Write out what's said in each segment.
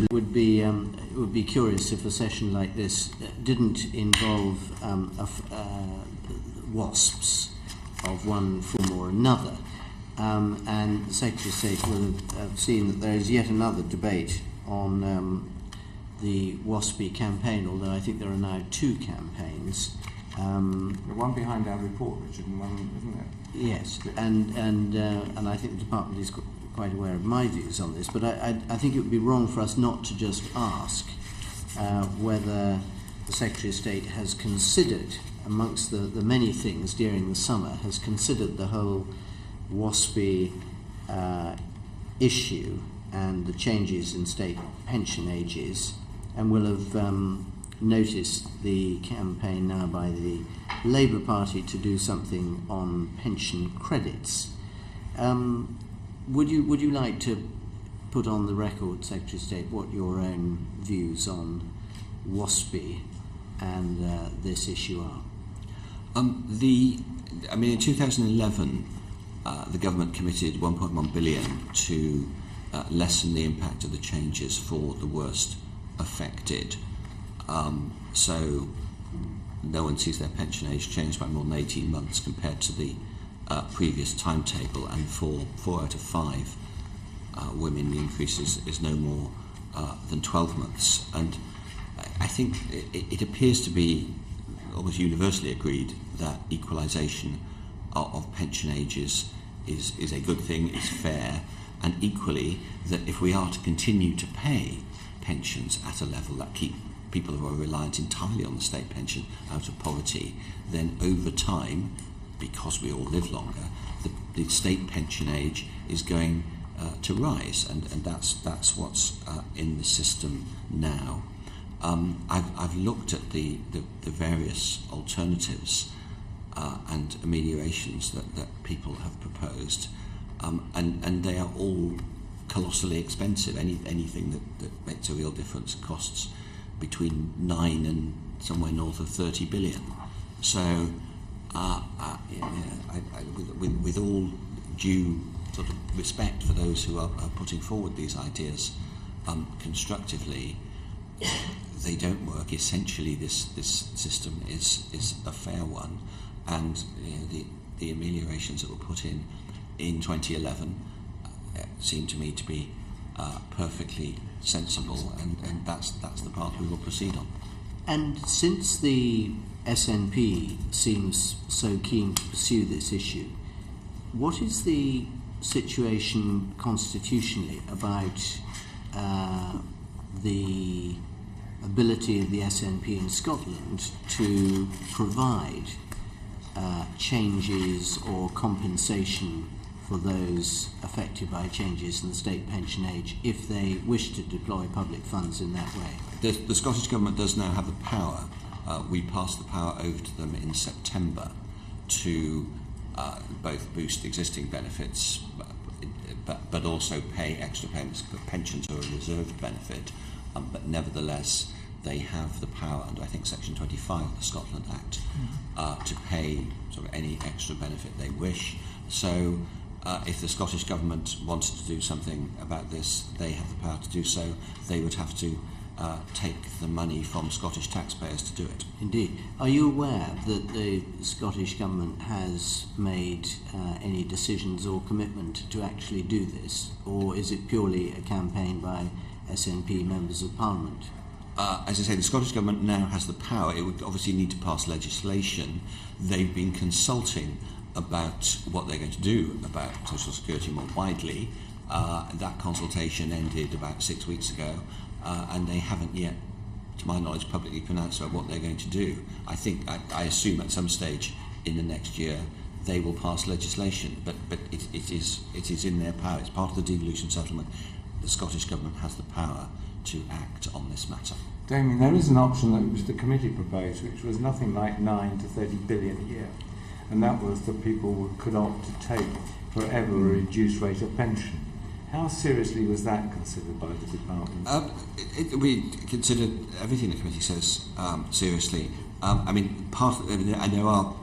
it would be curious if a session like this didn't involve WASPs of one form or another. And the Secretary of State will have seen that there is yet another debate on the WASPI campaign, although I think there are now two campaigns. The one behind our report, Richard, and one, isn't it? Yes, and I think the Department is quite aware of my views on this, but I think it would be wrong for us not to just ask whether the Secretary of State has considered, amongst the many things during the summer, has considered the whole WASPI issue and the changes in state pension ages, and will have noticed the campaign now by the Labour Party to do something on pension credits. Would you like to put on the record, Secretary of State, what your own views on WASPI and this issue are? In 2011, the government committed 1.1 billion to lessen the impact of the changes for the worst affected. So no one sees their pension age changed by more than 18 months compared to the previous timetable, and for 4 out of 5 women the increase is no more than 12 months. And I think it appears to be almost universally agreed that equalisation of pension ages is a good thing, is fair, and equally that if we are to continue to pay pensions at a level that keep people who are reliant entirely on the state pension out of poverty, then over time, because we all live longer, the state pension age is going to rise, and that's what's in the system now. I've looked at the various alternatives and ameliorations that people have proposed, and they are all colossally expensive. Anything that makes a real difference costs between 9 and somewhere north of 30 billion. So with all due sort of respect for those who are putting forward these ideas constructively, they don't work. Essentially, this system is a fair one, and the ameliorations that were put in 2011 seem to me to be perfectly sensible, and that's the path we will proceed on. And since the SNP seems so keen to pursue this issue, what is the situation constitutionally about the ability of the SNP in Scotland to provide changes or compensation for those affected by changes in the state pension age if they wish to deploy public funds in that way? The Scottish Government does now have the power. We passed the power over to them in September to both boost existing benefits but also pay extra payments. Pensions are a reserved benefit, but nevertheless they have the power under, I think, Section 25 of the Scotland Act to pay sort of any extra benefit they wish. So if the Scottish Government wanted to do something about this, they have the power to do so. They would have to take the money from Scottish taxpayers to do it. Indeed. Are you aware that the Scottish Government has made any decisions or commitment to actually do this, or is it purely a campaign by SNP members of Parliament? As I say, the Scottish Government now has the power. It would obviously need to pass legislation. They've been consulting about what they're going to do about social security more widely. That consultation ended about 6 weeks ago, and they haven't yet, to my knowledge, publicly pronounced about what they're going to do. I assume at some stage in the next year they will pass legislation, but it is in their power. It's part of the devolution settlement. The Scottish Government has the power to act on this matter. Damian, there is an option that was the committee proposed, which was nothing like 9 to 30 billion a year, and that was that people could opt to take forever a reduced rate of pension. How seriously was that considered by the department? We considered everything the committee says seriously. And there are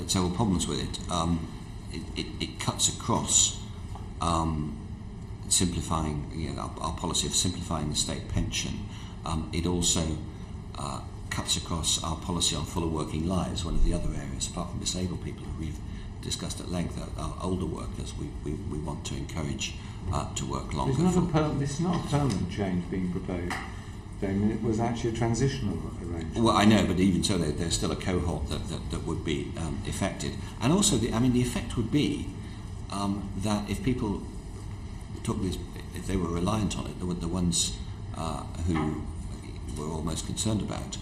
several problems with it. It cuts across simplifying, our policy of simplifying the state pension. It also cuts across our policy on fuller working lives. One of the other areas, apart from disabled people who we've discussed at length, our older workers, we want to encourage to work longer. It's not a permanent change being proposed. Damian, it was actually a transitional arrangement. Well, I know, but even so, there's still a cohort that would be affected. And also, the effect would be that if people took this, if they were reliant on it, the ones who we're all most concerned about,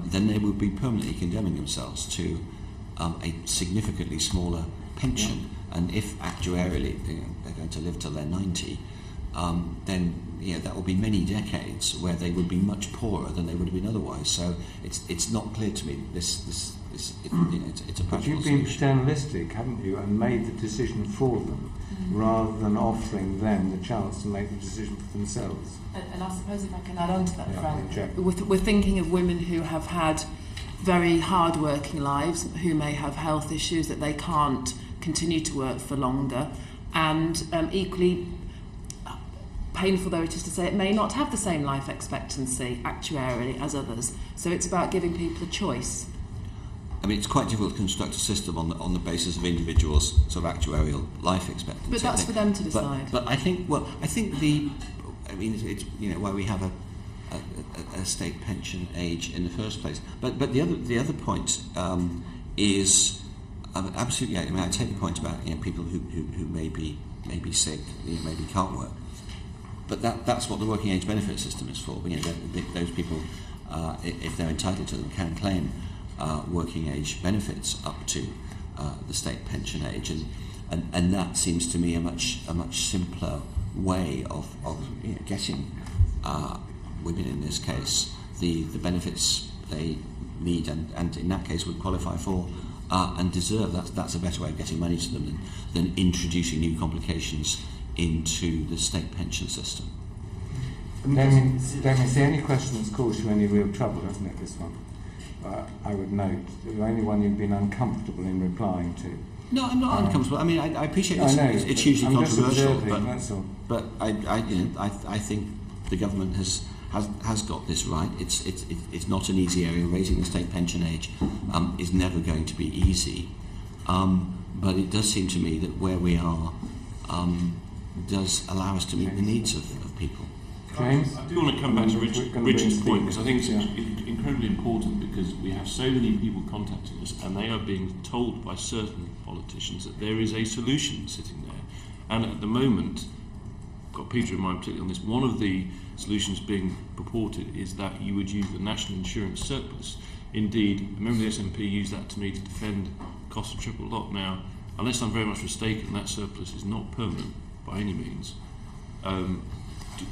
then they would be permanently condemning themselves to a significantly smaller pension. Yeah. And if actuarially they're going to live till they're 90, then that will be many decades where they would be much poorer than they would have been otherwise. So it's not clear to me it's a practical But you've been solution. paternalistic, haven't you, and made the decision for them, rather than offering them the chance to make the decision for themselves. And I suppose if I can add on to that, Frank, check. we're thinking of women who have had very hard working lives, who may have health issues that they can't continue to work for longer, and equally painful though it is to say, it may not have the same life expectancy actuarially as others. So it's about giving people a choice. It's quite difficult to construct a system on the basis of individuals' sort of actuarial life expectancy. But that's for them to decide. But I think it's why we have a state pension age in the first place. But the other point is absolutely. I take the point about people who may be sick, maybe can't work. But that's what the working age benefit system is for. Those people, if they're entitled to them, can claim working age benefits up to the state pension age, and that seems to me a much simpler way of getting women in this case the benefits they need and in that case would qualify for and deserve. That's a better way of getting money to them than introducing new complications into the state pension system. Damian, it's the only question that's caused you any real trouble, hasn't it, this one? I would note, the only one you've been uncomfortable in replying to. No, I'm not uncomfortable. I appreciate it's hugely controversial, but I think the government has got this right. It's not an easy area. Raising the state pension age is never going to be easy, but it does seem to me that where we are does allow us to meet the needs of people. James? I do want to come back to Richard's point, because I think it's incredibly important, because we have so many people contacting us and they are being told by certain politicians that there is a solution sitting there. And at the moment, I've got Peter in mind particularly on this, one of the solutions being purported is that you would use the national insurance surplus. Indeed, a member of the SNP used that to me to defend the cost of triple lock. Now, unless I'm very much mistaken, that surplus is not permanent by any means.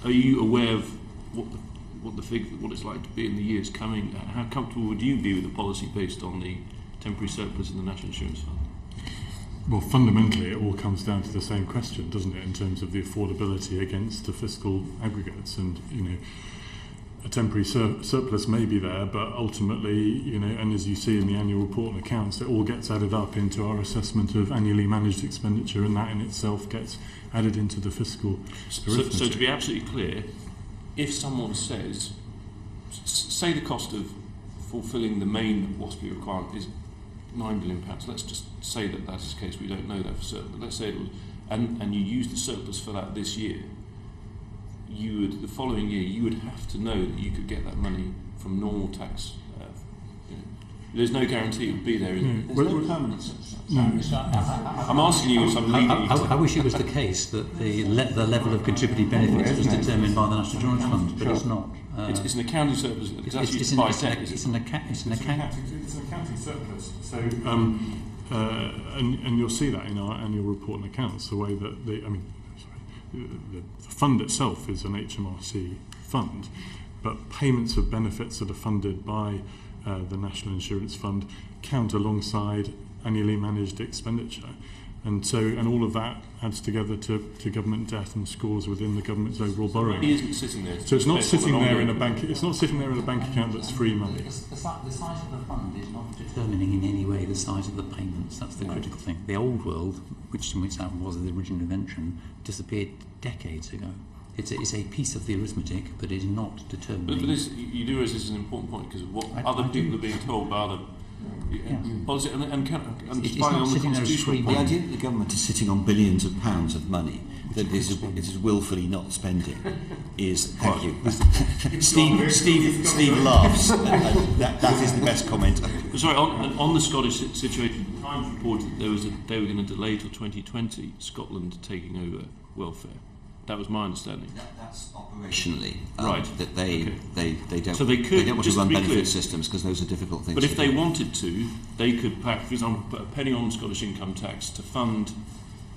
Are you aware of what it's like to be in the years coming? How comfortable would you be with a policy based on the temporary surplus in the National Insurance Fund? Well, fundamentally, it all comes down to the same question, doesn't it, in terms of the affordability against the fiscal aggregates. And a temporary surplus may be there, but ultimately, and as you see in the annual report and accounts, it all gets added up into our assessment of annually managed expenditure, and that in itself gets added into the fiscal arithmetic. So to be absolutely clear, if someone says, say the cost of fulfilling the main WASPI requirement is £9 billion, let's just say that that's the case, we don't know that for certain, but let's say it was, and you use the surplus for that this year, the following year you would have to know that you could get that money from normal tax. There's no guarantee it would be there, is there? There's no permanent surplus. I'm asking you if I'm legally... I wish it was the case that the level of contributing benefits was determined by the National Insurance Fund, but it's not. It's an accounting surplus. It's an accounting surplus. So, and you'll see that in our annual report and accounts. The way that the fund itself is an HMRC fund, but payments of benefits that are funded by the National Insurance Fund count alongside annually managed expenditure. And all of that adds together to government debt and scores within the government's overall borrowing. He isn't sitting there. So it's not sitting there in a bank. It's not sitting there in a bank account that's free money. The size of the fund is not determining in any way the size of the payments. That's the critical thing. The old world, which that was the original invention, disappeared decades ago. It's a piece of the arithmetic, but it is not determining. But this, you do realise this is an important point, because what other people are being told by other policy and spying on the constitutional The idea that the government is sitting on billions of pounds of money that it is willfully not spending is thank you. Steve laughs. That is the best comment. Sorry, on the Scottish situation, the Times reported that they were going to delay till 2020 Scotland taking over welfare. That was my understanding. That's operationally right. That they don't. So they don't want to run benefit systems because those are difficult things. But if to they do. wanted to, they could, for example, put a penny on Scottish income tax to fund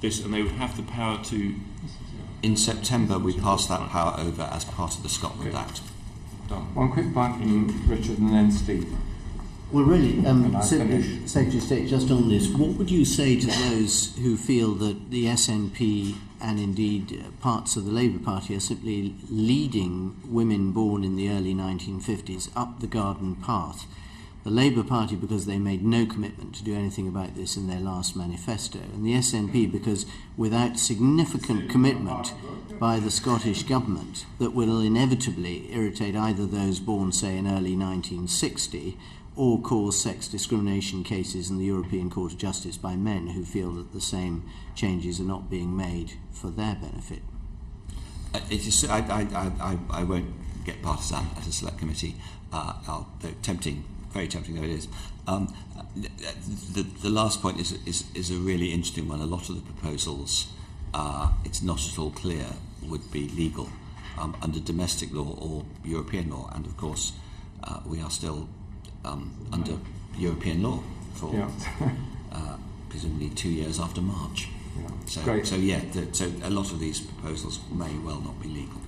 this, and they would have the power to. In September, we passed that power over as part of the Scotland Act. Done. One quick point from Richard and then Steve. Well, really, Secretary of State, just on this, what would you say to those who feel that the SNP and indeed parts of the Labour Party are simply leading women born in the early 1950s up the garden path? The Labour Party because they made no commitment to do anything about this in their last manifesto, and the SNP because without significant commitment by the Scottish Government that will inevitably irritate either those born, say, in early 1960 or cause sex discrimination cases in the European Court of Justice by men who feel that the same changes are not being made for their benefit. It is. I won't get partisan at a select committee. Very tempting though it is. The last point is a really interesting one. A lot of the proposals, it's not at all clear, would be legal under domestic law or European law, and of course we are still under European law for presumably 2 years after March. Yeah. So a lot of these proposals may well not be legal.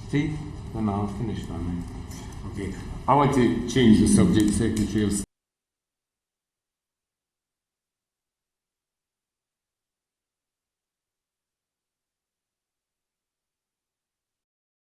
Steve, then I'll finish my name. Okay. I want to change the subject, Secretary of